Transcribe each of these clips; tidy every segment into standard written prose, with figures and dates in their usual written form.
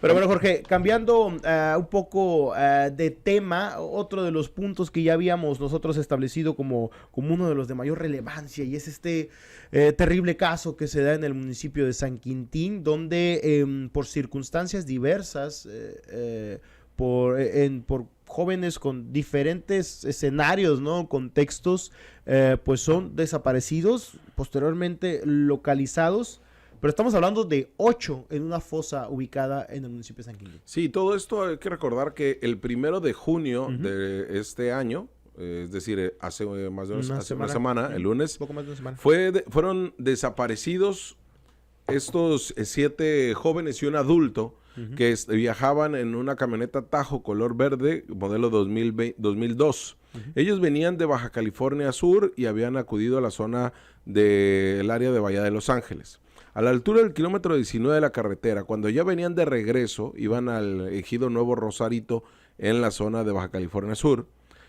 Pero bueno, Jorge, cambiando un poco de tema, otro de los puntos que ya habíamos nosotros establecido como uno de los de mayor relevancia, y es este terrible caso que se da en el municipio de San Quintín, donde por circunstancias diversas, por jóvenes con diferentes escenarios, ¿no? Contextos, pues son desaparecidos, posteriormente localizados. Pero estamos hablando de 8 en una fosa ubicada en el municipio de San Quintín. Sí, todo esto hay que recordar que el 1 de junio de este año, es decir, hace más de una semana, el lunes, poco más de una semana, fueron desaparecidos estos 7 jóvenes y un adulto que viajaban en una camioneta Tajo color verde, modelo 2002. Ellos venían de Baja California Sur y habían acudido a la zona del área de Bahía de Los Ángeles. A la altura del kilómetro 19 de la carretera, cuando ya venían de regreso, iban al ejido Nuevo Rosarito en la zona de Baja California Sur.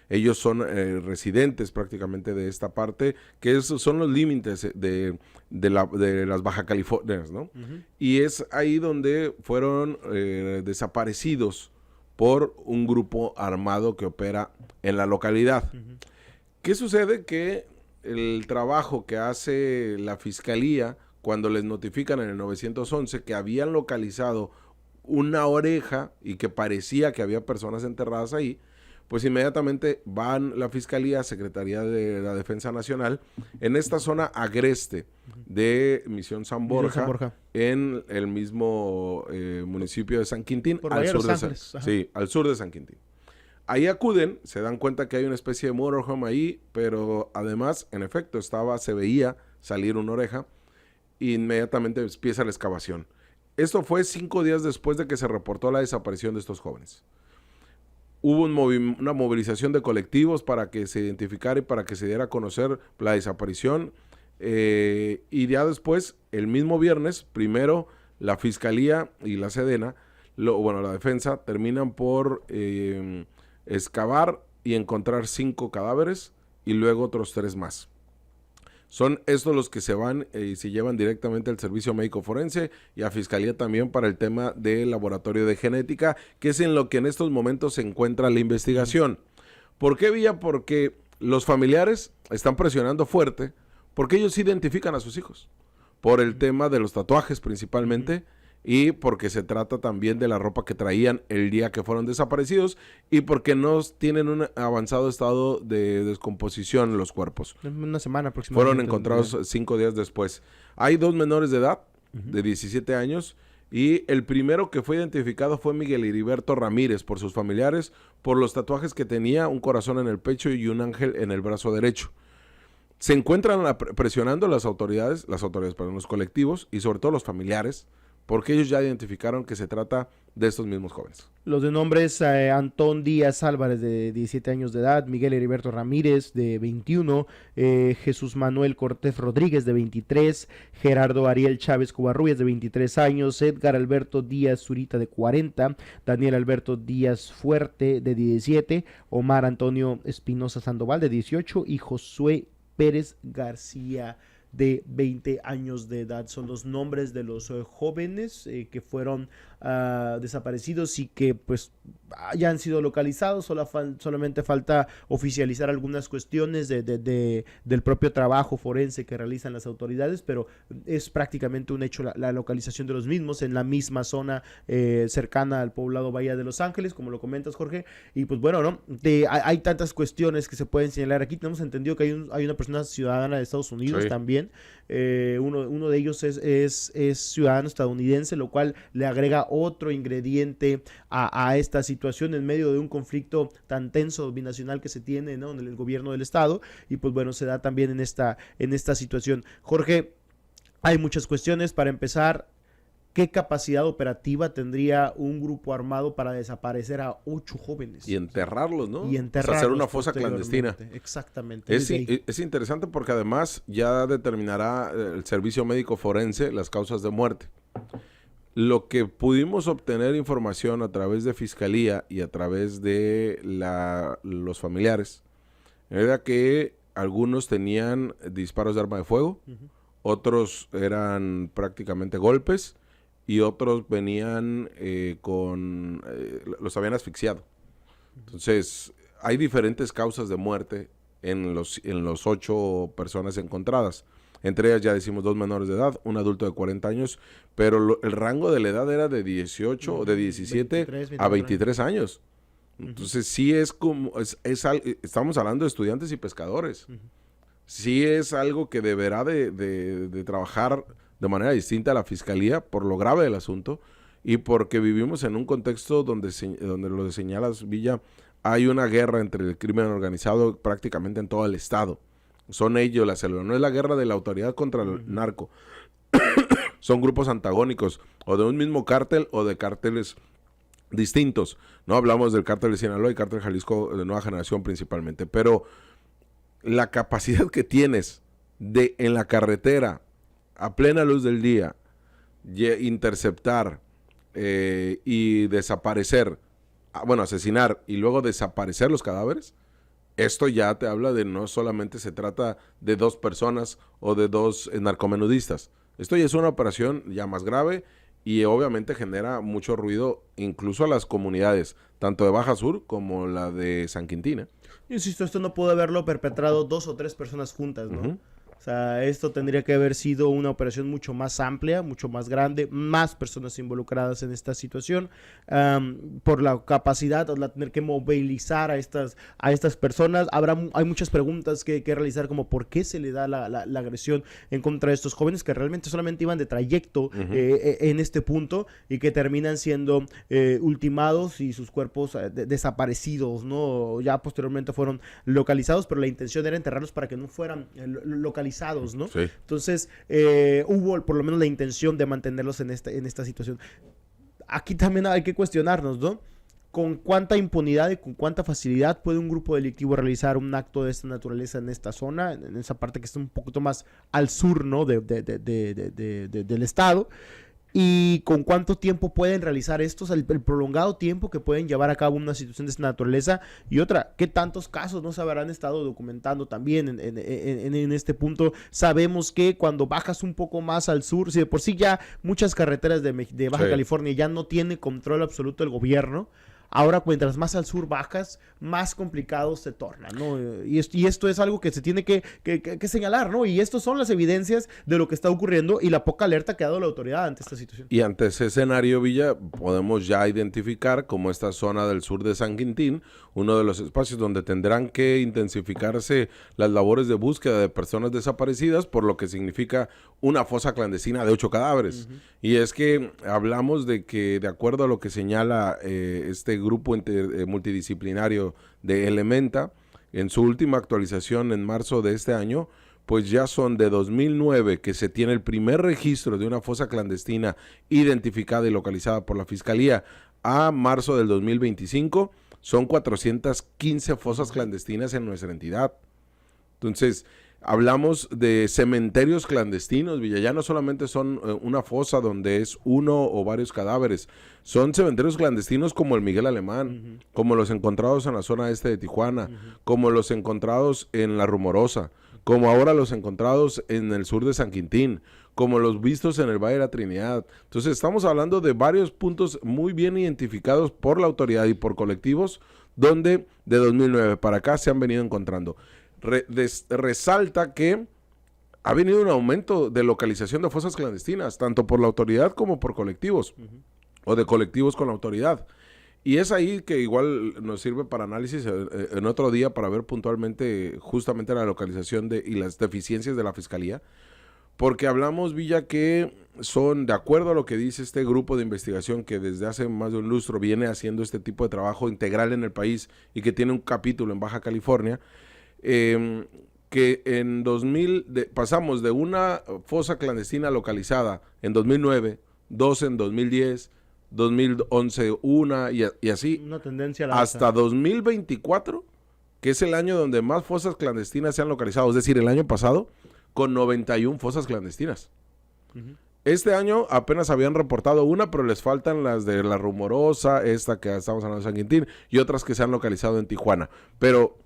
Ellos son residentes prácticamente de esta parte, que son los límites de las Baja Californias, ¿no? Y es ahí donde fueron desaparecidos por un grupo armado que opera en la localidad. ¿Qué sucede? Que el trabajo que hace la Fiscalía cuando les notifican en el 911 que habían localizado una oreja y que parecía que había personas enterradas ahí, pues inmediatamente van la Fiscalía, Secretaría de la Defensa Nacional, en esta zona agreste de Misión San Borja, en el mismo municipio de San Quintín, al sur de San Quintín. Ahí acuden, se dan cuenta que hay una especie de motorhome ahí, pero además, en efecto, se veía salir una oreja, e inmediatamente empieza la excavación. Esto fue 5 días después de que se reportó la desaparición de estos jóvenes. Hubo una movilización de colectivos para que se identificara y para que se diera a conocer la desaparición. Y ya después, el mismo viernes, primero la Fiscalía y la Sedena, la Defensa, terminan por excavar y encontrar 5 cadáveres y luego otros 3 más. Son estos los que se van y se llevan directamente al Servicio Médico Forense y a Fiscalía también para el tema del laboratorio de genética, que es en lo que en estos momentos se encuentra la investigación. ¿Por qué, Villa? Porque los familiares están presionando fuerte, porque ellos identifican a sus hijos, por el tema de los tatuajes principalmente, y porque se trata también de la ropa que traían el día que fueron desaparecidos y porque no tienen un avanzado estado de descomposición los cuerpos. Una semana aproximadamente. Fueron encontrados 5 días después. Hay 2 menores de edad, de 17 años, y el primero que fue identificado fue Miguel Heriberto Ramírez por sus familiares, por los tatuajes que tenía, un corazón en el pecho y un ángel en el brazo derecho. Se encuentran presionando los colectivos y sobre todo los familiares, porque ellos ya identificaron que se trata de estos mismos jóvenes. Los de nombres Antón Díaz Álvarez, de 17 años de edad, Miguel Heriberto Ramírez, de 21, Jesús Manuel Cortés Rodríguez, de 23, Gerardo Ariel Chávez Covarrubias, de 23 años, Edgar Alberto Díaz Zurita, de 40, Daniel Alberto Díaz Fuerte, de 17, Omar Antonio Espinosa Sandoval, de 18, y Josué Pérez García, de 20 años de edad. Son los nombres de los jóvenes que fueron desaparecidos y que pues ya han sido localizados. Solamente falta oficializar algunas cuestiones del propio trabajo forense que realizan las autoridades, pero es prácticamente un hecho la localización de los mismos en la misma zona cercana al poblado Bahía de Los Ángeles, como lo comentas, Jorge. Y pues bueno, ¿no? Hay tantas cuestiones que se pueden señalar aquí. Tenemos entendido que hay una persona ciudadana de Estados Unidos también. Uno de ellos es ciudadano estadounidense, lo cual le agrega otro ingrediente a esta situación en medio de un conflicto tan tenso binacional que se tiene, ¿no?, en el gobierno del estado. Y pues bueno, se da también en esta situación. Jorge, hay muchas cuestiones. Para empezar, ¿qué capacidad operativa tendría un grupo armado para desaparecer a 8 jóvenes? Y enterrarlos, ¿no? Y enterrarlos. Hacer una fosa clandestina. Exactamente. Es interesante porque además ya determinará el Servicio Médico Forense las causas de muerte. Lo que pudimos obtener información a través de Fiscalía y a través de los familiares era que algunos tenían disparos de arma de fuego, otros eran prácticamente golpes, y otros venían los habían asfixiado. Entonces, hay diferentes causas de muerte en los 8 personas encontradas. Entre ellas ya decimos 2 menores de edad, un adulto de 40 años, pero el rango de la edad era de 18 o de 17 a 23 años. Entonces sí es como, estamos hablando de estudiantes y pescadores. Sí es algo que deberá de trabajar de manera distinta a la Fiscalía por lo grave del asunto y porque vivimos en un contexto donde lo señalas, Villa, hay una guerra entre el crimen organizado prácticamente en todo el estado. Son ellos la célula, no es la guerra de la autoridad contra el narco. Son grupos antagónicos o de un mismo cártel o de cárteles distintos. No hablamos del cártel de Sinaloa y cártel Jalisco de nueva generación principalmente, pero la capacidad que tienes de en la carretera a plena luz del día interceptar y desaparecer, asesinar y luego desaparecer los cadáveres, esto ya te habla de no solamente se trata de 2 personas o de 2 narcomenudistas. Esto ya es una operación ya más grave y obviamente genera mucho ruido incluso a las comunidades, tanto de Baja Sur como la de San Quintín. Yo insisto, esto no pudo haberlo perpetrado 2 o 3 personas juntas, ¿no? Uh-huh. O sea, esto tendría que haber sido una operación mucho más amplia, mucho más grande, más personas involucradas en esta situación, por la capacidad de tener que movilizar a estas personas. Hay muchas preguntas que realizar, como por qué se le da la agresión en contra de estos jóvenes que realmente solamente iban de trayecto en este punto y que terminan siendo ultimados y sus cuerpos desaparecidos, ¿no? Ya posteriormente fueron localizados, pero la intención era enterrarlos para que no fueran localizados, ¿no? Sí. Entonces, hubo por lo menos la intención de mantenerlos en esta situación. Aquí también hay que cuestionarnos, ¿no? ¿Con cuánta impunidad y con cuánta facilidad puede un grupo delictivo realizar un acto de esta naturaleza en esta zona, en esa parte que está un poquito más al sur, ¿no? del estado? ¿Y con cuánto tiempo pueden realizar estos? El prolongado tiempo que pueden llevar a cabo una situación de esta naturaleza. Y otra, ¿qué tantos casos no se habrán estado documentando también en este punto? Sabemos que cuando bajas un poco más al sur, si de por sí ya muchas carreteras de Baja California ya no tiene control absoluto el gobierno, ahora mientras más al sur bajas, más complicado se torna, ¿no? Y esto es algo que se tiene que señalar, ¿no? Y estas son las evidencias de lo que está ocurriendo y la poca alerta que ha dado la autoridad ante esta situación. Y ante ese escenario, Villa, podemos ya identificar como esta zona del sur de San Quintín, uno de los espacios donde tendrán que intensificarse las labores de búsqueda de personas desaparecidas, por lo que significa una fosa clandestina de 8 cadáveres. Uh-huh. Y es que hablamos de que, de acuerdo a lo que señala este grupo multidisciplinario de Elementa, en su última actualización en marzo de este año, pues ya son de 2009 que se tiene el primer registro de una fosa clandestina identificada y localizada por la Fiscalía, a marzo del 2025, son 415 fosas clandestinas en nuestra entidad. Entonces, hablamos de cementerios clandestinos, Villa. Ya no solamente son una fosa donde es uno o varios cadáveres, son cementerios clandestinos como el Miguel Alemán, como los encontrados en la zona este de Tijuana, como los encontrados en La Rumorosa, como ahora los encontrados en el sur de San Quintín, como los vistos en el Valle de la Trinidad. Entonces estamos hablando de varios puntos muy bien identificados por la autoridad y por colectivos, donde de 2009 para acá se han venido encontrando. Resalta que ha venido un aumento de localización de fosas clandestinas, tanto por la autoridad como por colectivos, o de colectivos con la autoridad. Y es ahí que igual nos sirve para análisis en otro día para ver puntualmente justamente la localización y las deficiencias de la Fiscalía, porque hablamos, Villa, que son, de acuerdo a lo que dice este grupo de investigación que desde hace más de un lustro viene haciendo este tipo de trabajo integral en el país y que tiene un capítulo en Baja California, que en 2000 pasamos de una fosa clandestina localizada en 2009, 2 en 2010, 2011 una y así, una tendencia a la hasta alza. 2024, que es el año donde más fosas clandestinas se han localizado, es decir, el año pasado, con 91 fosas clandestinas. Uh-huh. Este año apenas habían reportado una, pero les faltan las de La Rumorosa, esta que estamos hablando de San Quintín, y otras que se han localizado en Tijuana. Pero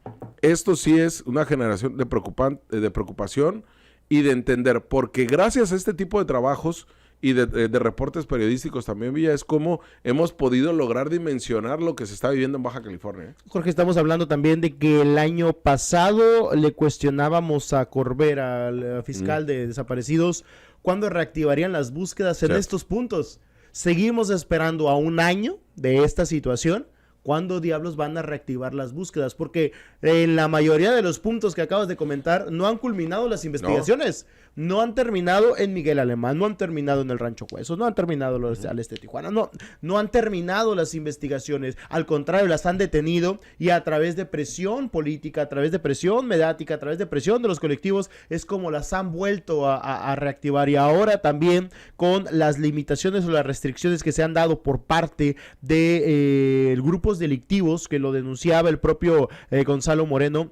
esto sí es una generación de preocupación y de entender, porque gracias a este tipo de trabajos y de reportes periodísticos también, Villa, es cómo hemos podido lograr dimensionar lo que se está viviendo en Baja California. Jorge, estamos hablando también de que el año pasado le cuestionábamos a Corbera, al fiscal de desaparecidos, cuándo reactivarían las búsquedas en estos puntos. Seguimos esperando a un año de esta situación. ¿Cuándo diablos van a reactivar las búsquedas? Porque en la mayoría de los puntos que acabas de comentar no han culminado las investigaciones. No han terminado en Miguel Alemán, no han terminado en el Rancho Huesos, no han terminado al este de Tijuana, no han terminado las investigaciones. Al contrario, las han detenido y a través de presión política, a través de presión mediática, a través de presión de los colectivos, es como las han vuelto a reactivar. Y ahora también con las limitaciones o las restricciones que se han dado por parte de grupos delictivos, que lo denunciaba el propio Gonzalo Moreno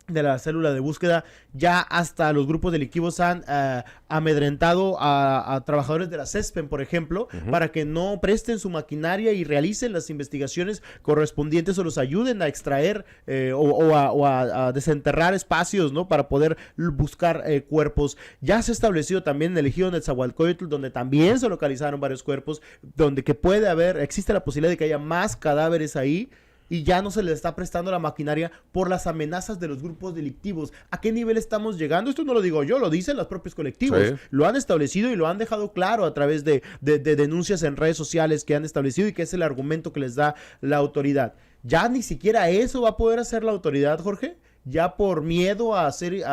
de la célula de búsqueda, ya hasta los grupos delictivos han amedrentado a trabajadores de la CESPEN, por ejemplo, para que no presten su maquinaria y realicen las investigaciones correspondientes o los ayuden a extraer a desenterrar espacios, ¿no? Para poder buscar cuerpos. Ya se ha establecido también en el ejido Nezahualcóyotl, donde también se localizaron varios cuerpos, donde que existe la posibilidad de que haya más cadáveres ahí, y ya no se le está prestando la maquinaria por las amenazas de los grupos delictivos. ¿A qué nivel estamos llegando? Esto no lo digo yo, lo dicen los propios colectivos. Sí. Lo han establecido y lo han dejado claro a través de denuncias en redes sociales que han establecido y que es el argumento que les da la autoridad. Ya ni siquiera eso va a poder hacer la autoridad, Jorge. Ya por miedo a ser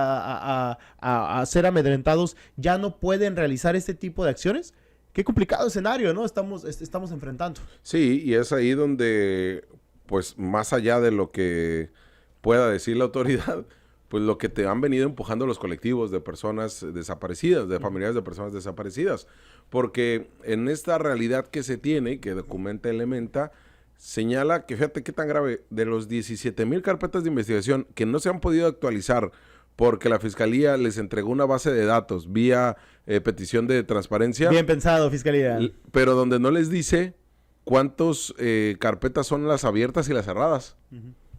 amedrentados, ya no pueden realizar este tipo de acciones. Qué complicado escenario, ¿no? Estamos enfrentando. Sí, y es ahí donde, pues más allá de lo que pueda decir la autoridad, pues lo que te han venido empujando los colectivos de personas desaparecidas, de familiares de personas desaparecidas. Porque en esta realidad que se tiene, que documenta Elementa, señala que, fíjate qué tan grave, de los 17,000 carpetas de investigación que no se han podido actualizar porque la Fiscalía les entregó una base de datos vía petición de transparencia. Bien pensado, Fiscalía. Pero donde no les dice cuántas carpetas son las abiertas y las cerradas.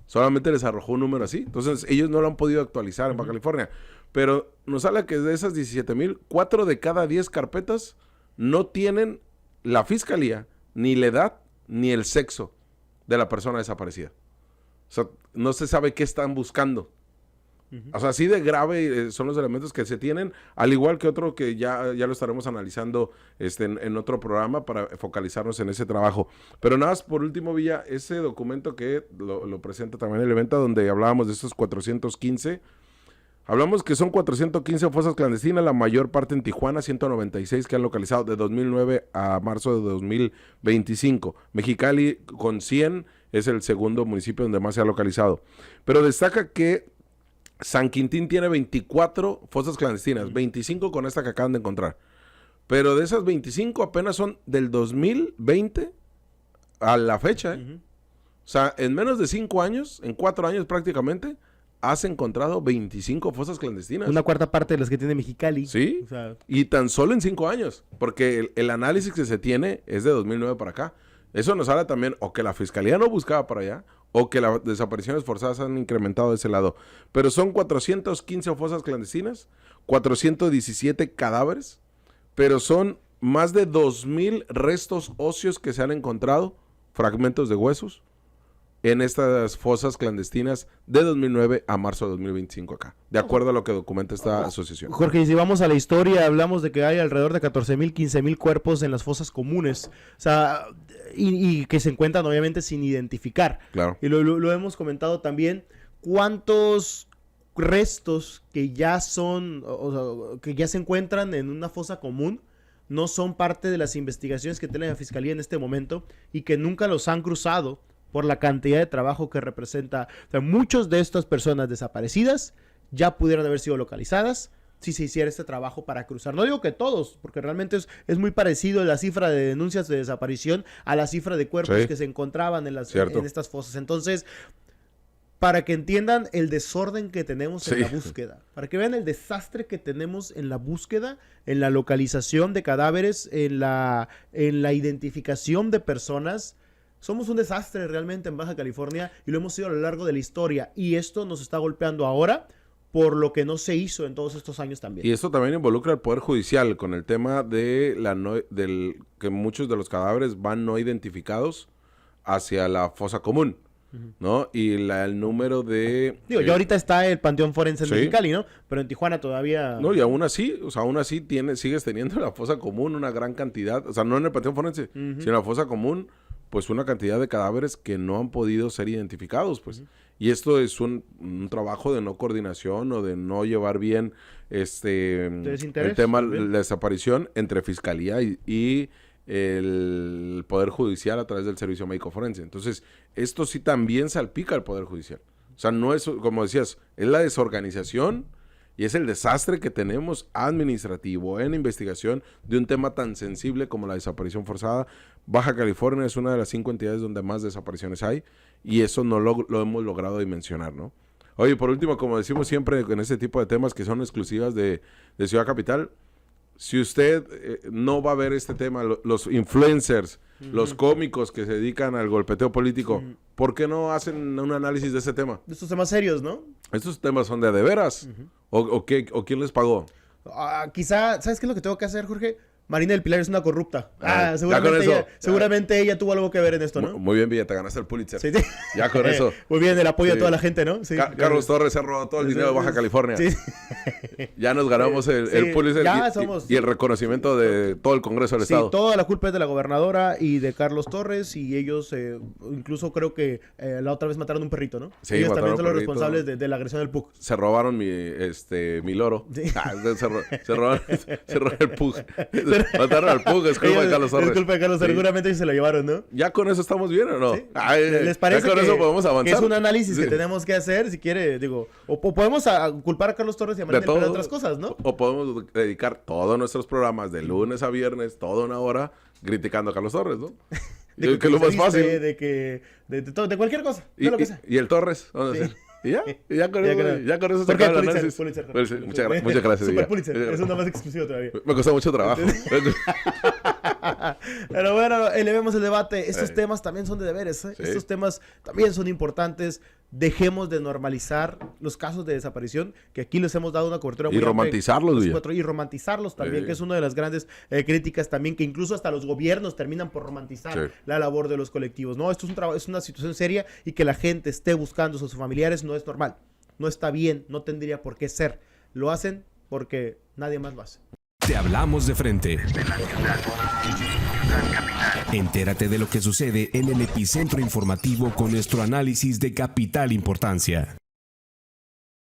Solamente les arrojó un número así. Entonces, ellos no lo han podido actualizar en Baja California. Pero nos habla que de esas 17,000, 4 de cada 10 carpetas no tienen la Fiscalía, ni la edad, ni el sexo de la persona desaparecida. O sea, no se sabe qué están buscando. O sea, así de grave son los elementos que se tienen, al igual que otro que ya lo estaremos analizando en otro programa para focalizarnos en ese trabajo. Pero nada más, por último, Villa, ese documento que lo presenta también el evento donde hablábamos de estos 415, hablamos que son 415 fosas clandestinas, la mayor parte en Tijuana, 196 que han localizado de 2009 a marzo de 2025. Mexicali con 100 es el segundo municipio donde más se ha localizado. Pero destaca que San Quintín tiene 24 fosas clandestinas, 25 con esta que acaban de encontrar. Pero de esas 25 apenas son del 2020 a la fecha. O sea, en menos de 5 años, en 4 años prácticamente, has encontrado 25 fosas clandestinas. Una cuarta parte de las que tiene Mexicali. Sí, o sea, y tan solo en 5 años, porque el análisis que se tiene es de 2009 para acá. Eso nos habla también o que la Fiscalía no buscaba para allá, o que las desapariciones forzadas han incrementado de ese lado. Pero son 415 fosas clandestinas, 417 cadáveres, pero son más de 2,000 restos óseos que se han encontrado, fragmentos de huesos, en estas fosas clandestinas de 2009 a marzo de 2025 acá, de acuerdo a lo que documenta esta asociación. Jorge, y si vamos a la historia, hablamos de que hay alrededor de 14,000, 15,000 cuerpos en las fosas comunes, o sea, y que se encuentran obviamente sin identificar. Claro. Y lo hemos comentado también, cuántos restos que ya son, o sea, que ya se encuentran en una fosa común, no son parte de las investigaciones que tiene la Fiscalía en este momento y que nunca los han cruzado por la cantidad de trabajo que representa. O sea, muchos de estas personas desaparecidas ya pudieron haber sido localizadas si se hiciera este trabajo para cruzar. No digo que todos, porque realmente es muy parecido la cifra de denuncias de desaparición a la cifra de cuerpos que se encontraban en estas fosas. Entonces, para que entiendan el desorden que tenemos en la búsqueda, para que vean el desastre que tenemos en la búsqueda, en la localización de cadáveres, en la identificación de personas. Somos un desastre realmente en Baja California y lo hemos sido a lo largo de la historia, y esto nos está golpeando ahora por lo que no se hizo en todos estos años también. Y esto también involucra al Poder Judicial con el tema de que muchos de los cadáveres van no identificados hacia la fosa común, ¿no? Y el número de... ya ahorita está el Panteón Forense en sí. Mexicali, ¿no? Pero en Tijuana todavía... No, y aún así, sigues teniendo en la fosa común una gran cantidad, o sea, no en el Panteón Forense, sino en la fosa común, pues una cantidad de cadáveres que no han podido ser identificados, pues. Y esto es un trabajo de no coordinación o de no llevar bien el tema de la desaparición entre Fiscalía y el Poder Judicial a través del Servicio Médico Forense. Entonces, esto sí también salpica al Poder Judicial. O sea, no es, como decías, es la desorganización y es el desastre que tenemos administrativo en investigación de un tema tan sensible como la desaparición forzada. Baja California es una de las 5 entidades donde más desapariciones hay y eso no lo hemos logrado dimensionar, ¿no? Oye, por último, como decimos siempre en este tipo de temas que son exclusivas de Ciudad Capital, si usted no va a ver este tema, los influencers, los cómicos que se dedican al golpeteo político, ¿por qué no hacen un análisis de ese tema? De estos temas serios, ¿no? Estos temas son de veras. ¿O quién les pagó? Quizá, ¿sabes qué es lo que tengo que hacer, Jorge? Marina del Pilar es una corrupta. Seguramente ella tuvo algo que ver en esto, ¿no? Muy bien, Villa, te ganaste el Pulitzer. Sí. Ya con eso. Muy bien, el apoyo de toda la gente, ¿no? Sí. Carlos Torres se ha robado todo el dinero de Baja California. Sí. Ya nos ganamos el Pulitzer y el reconocimiento de todo el Congreso del Estado. Sí, toda la culpa es de la gobernadora y de Carlos Torres y ellos, incluso creo que la otra vez mataron un perrito, ¿no? Sí, ellos también son los responsables de la agresión del PUC. Se robaron mi loro. Sí. Se robaron el PUC. Mataron al PUC, es culpa de Carlos Torres. Es culpa de Carlos Torres, seguramente se lo llevaron, ¿no? ¿Ya con eso estamos bien o no? ¿Sí? ¿Les parece con eso podemos avanzar? Que es un análisis que tenemos que hacer, si quiere, o podemos culpar a Carlos Torres y a Marina de otras cosas, ¿no? O podemos dedicar todos nuestros programas de lunes a viernes, toda una hora, criticando a Carlos Torres, ¿no? Que es lo más fácil. De cualquier cosa, de lo que sea. ¿Y el Torres? ¿Dónde está? Y ya con eso se acaba el análisis. Pulitzer. Muchas gracias. Super Pulitzer, es una más exclusiva todavía. Me costó mucho trabajo. Pero bueno, elevemos el debate. Estos temas también son de deberes, ¿eh? Sí. Estos temas también son importantes. Dejemos de normalizar los casos de desaparición, que aquí les hemos dado una cobertura muy amplia. Y romantizarlos también, que es una de las grandes críticas también, que incluso hasta los gobiernos terminan por romantizar la labor de los colectivos. No, esto es una situación seria y que la gente esté buscando a sus familiares no es normal. No está bien, no tendría por qué ser. Lo hacen porque nadie más lo hace. Te hablamos de frente. Entérate de lo que sucede en el epicentro informativo con nuestro análisis de capital importancia.